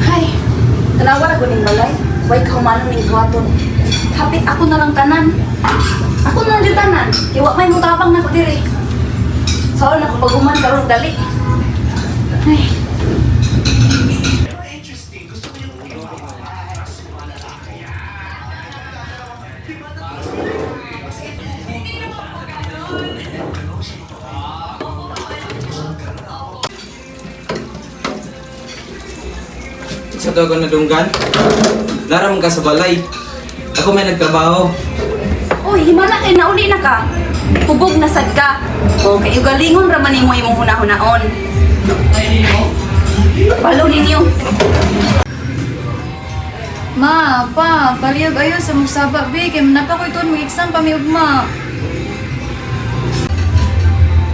Hay, tanawa na guning balay. Way kaumanon ning buhaton. Hapit ako na lang tanan. Ako na lang di tanan. Iwa may mutabang na ko diri. Saan ako paguman karon dali. Ay. Sa to ako nadunggan, laram ka sa balay. Ako may nagtrabaho. Uy, himala kay nauli na ka. Hubog na sad ka. O, kay galingon raman mo imong hunahunahon. Balo ninyo. Ma, pa, paliyag ayo sa musaba, be. Kaya manapa ko ito, may exam pa, may ugma.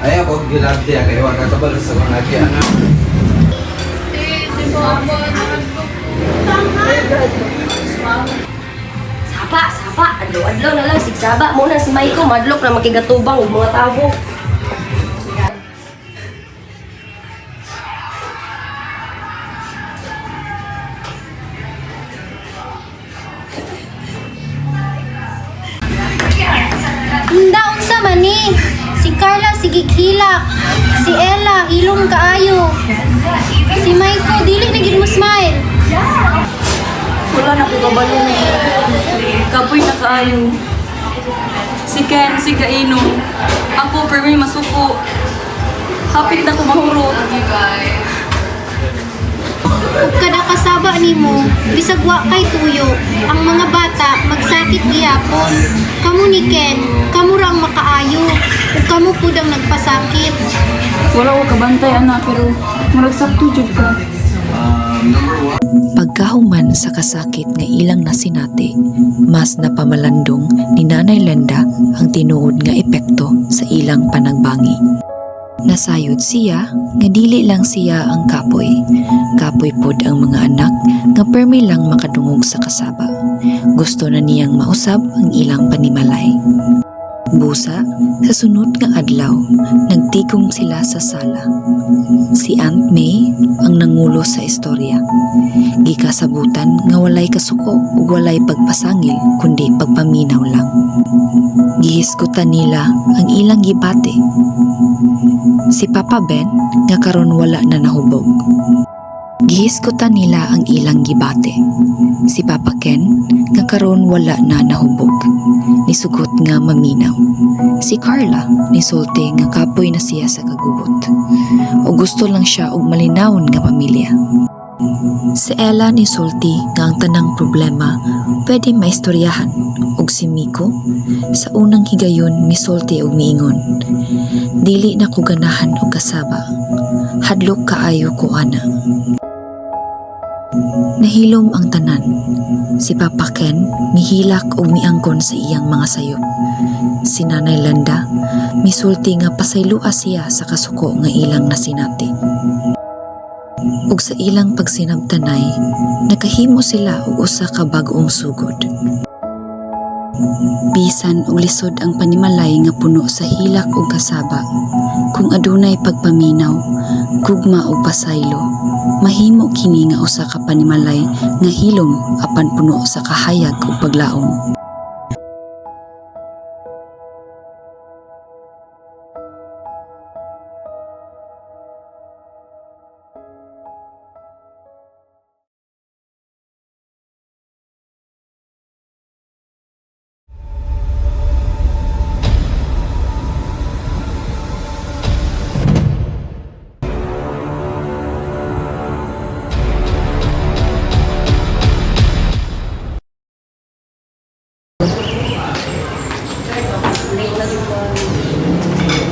Ay ako gilarte kay wa ka kabalo sa mga anak. Sapa, adlaw-adlaw na lang sigsaba muna si Maiko madlok na makigatubang og mga tabo. Hinda unsa man ni? Si Carla sige hilak. Si Ella ilong kaayo. Si Maiko dili na gid mo smile. Wala na ko kabalo ni. Kapoy na kaayo. Si Ken, si Kainom. Ako, per may masuko. Hapit na ko mahurot. Ug kada kasaba nimo, bisag wa kay tuyo, ang mga bata magsakit gihapon. Kamu ni Ken, kamu rang makaayo. Ug kamu pud ang nagpasakit. Wala ko kabantay, anak, pero maragsakto jud ka. Pagkahuman sa kasakit nga ilang nasinati, mas napamalandong ni Nanay Lenda ang tinuod nga epekto sa ilang panagbangi. Nasayod siya nga dili lang siya ang kapoy. Kapoy pod ang mga anak nga permi lang makadungog sa kasaba. Gusto na niyang mausab ang ilang panimalay. Busa, sa sunod nga adlaw, nagtigom sila sa sala. Si Aunt May ang nangulo sa istorya. Gikasabutan nga walay kasuko ug walay pagpasangil kundi pagpaminaw lang. Gihisgutan nila ang ilang gibate. Si Papa Ben nga karon wala na nahubog. Gihisgutan nila ang ilang gibate. Si Papa Ken nga karon wala na nahubog. Nisugot nga maminaw. Si Carla nisulti nga kapoy na siya sa kagubot. O gusto lang siya og malinawon nga pamilya. Si Ella nisulti nga ang tanang problema pwede maistoryahan. Og si Miko sa unang higayon misulti og miingon. Dili na ko ganahan og kasaba. Hadlok kaayo ko ana. Nahilom ang tanan. Si Papa Ken mihilak ug miangkon sa iyang mga sayop. Si Nanay Landa misulti nga pasaylua siya sa kasuko nga ilang nasinati. Ug sa ilang pagsinabtanay, nakahimo sila og usa ka bag-ong sugod. Bisan og lisod ang panimalay nga puno sa hilak ug kasaba, kung adunay pagpaminaw, gugma ug pasaylo, mahimo kini nga usa ka panimalay nga hilom apan puno sa kahayag ug paglaom.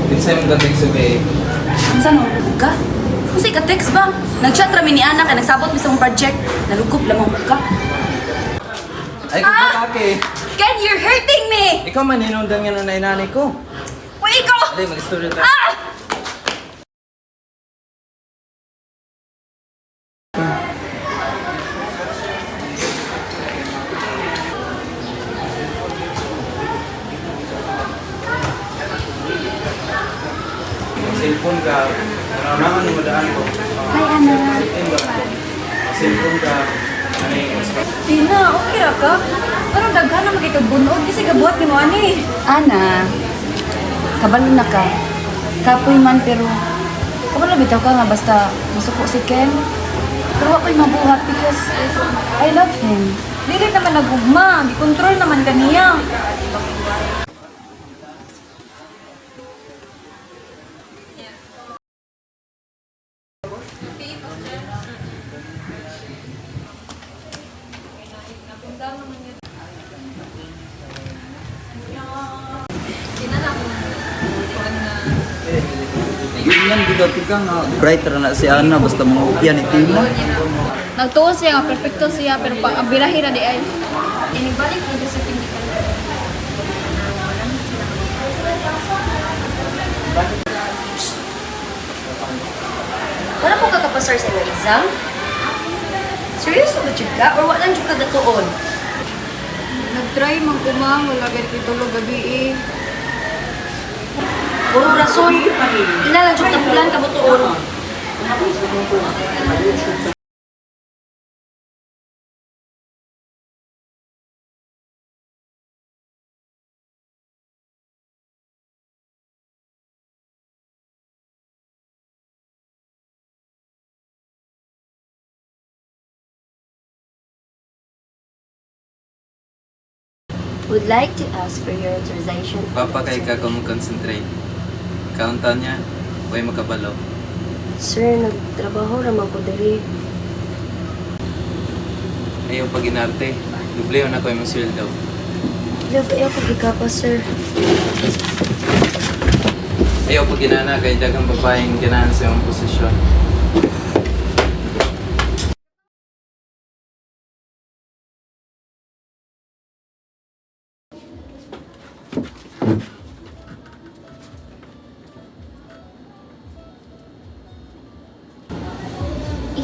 Pinsay mo gabi sabi. Saan mo ka? Kasi ka text ba? Nag-chat rami ni Ana ka nagsabot mi sa mong project. Nalugop lamang ka. Ay kung bakake. Ken, you're hurting me! Ikaw man hinundan nga ng nanay ko. Uy, ikaw! Dali mag-story tayo. Ah! Cellphone ka. Naman yung madaan ko. Hi, Ana. Cellphone ka. Tina, okay ra ka? Parang daghan na makikabunod kasi gabuhat ni mo ani. Ana, kabalo na ka. Kapoy man pero kabalo bitaw ka nga basta masuko si Ken. Pero ako'y mabuhat because I love him. Dili naman nagugma, gikontrol naman kaniya. Ganyan, dito ka nga. Brighter na si Ana, basta mga upya ni Tina. Nagtuon siya nga perfecto siya pero pag ang birahi ra di ay Inibalik dito sa tindikan. Wala po kakapasar sa inyong exam? Seryoso ba dyan ka? Or wala dyan ka gatuon? nagtry man ko ma'am wala gani kay tulog gabi eh. Puro rason. Ila lang dyan tapulan ka butuon. Would like to ask for your authorization. Papa kay ka kung concentrate. Kaunta niya, huwag makabalo. Sir, nagtrabaho naman ko diri. Ayaw pag inarte. Dubleo na ko yung sweldo. Love, ayaw ko gikapa, sir. Ayaw pag ginana kay dagang babaeng ganahan sa iyong posisyon.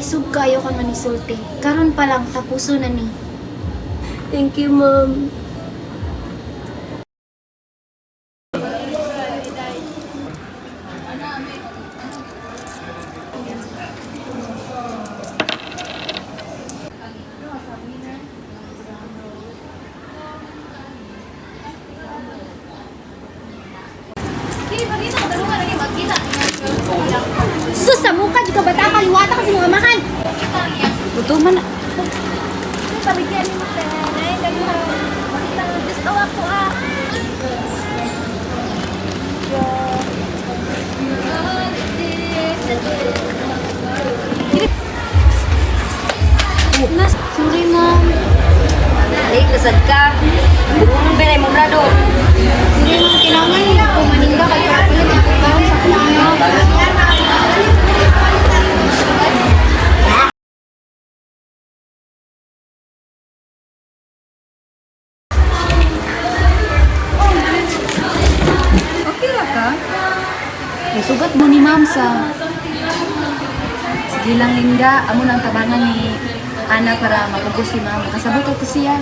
Isog kayo ka man isulti. Karon pa lang tapuso na ni. Thank you, ma'am. Sus, sa mukha, di ka bata kaliwata kasi mga makan. Tutuman na. Pabigyan mo ka. Gusto ako ah. Sorry, ma'am. Ay, kasad ka. Bunong ba na yung grado? Sorry, ma'am. Kailangan nila kung maninda kayo. Pwede ko sa kanya. Okay ra ka? Nasugat mo ni ma'am sa... Sige lang, Linda. Amo nang tabangan ni Ana para mapugos si ma'am. Kasabot ko siya.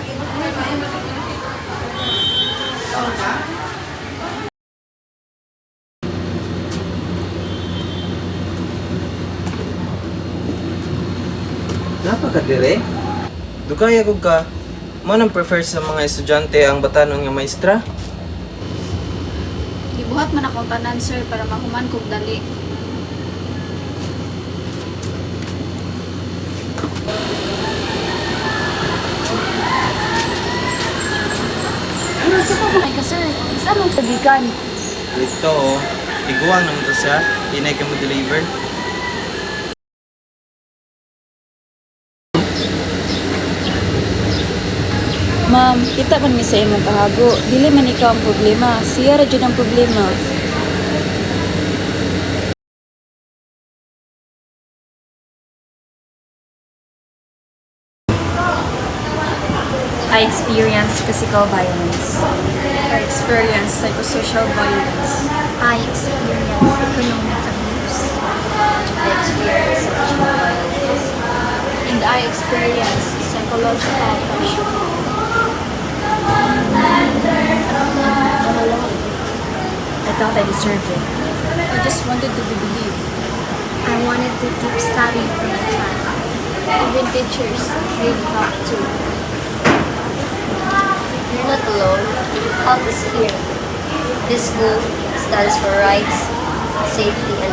Napa ka dire? Dugaya ko ka. Mo nang prefer sa mga estudyante ang batanon nga maestra? Gibuhat man akong tanan sir para mahuman kog dali. Ano, sa pa ba ka, sir? Saan mong tagikan? Ito oh. Iguang naman to siya. Inay ka mo deliver. Ma'am, kita man mi sa imong kahago. Dili man ikaw ang problema. Siya ra jud ang problema. I experienced physical violence. I experience psychosocial violence. I experience economic abuse. I experience sexual violence. And I experience psychological pressure. I thought I deserved it. I just wanted to be believed. I wanted to keep studying from a child. Even teachers really help too. You're not alone. Help is here. This school stands for rights, safety, and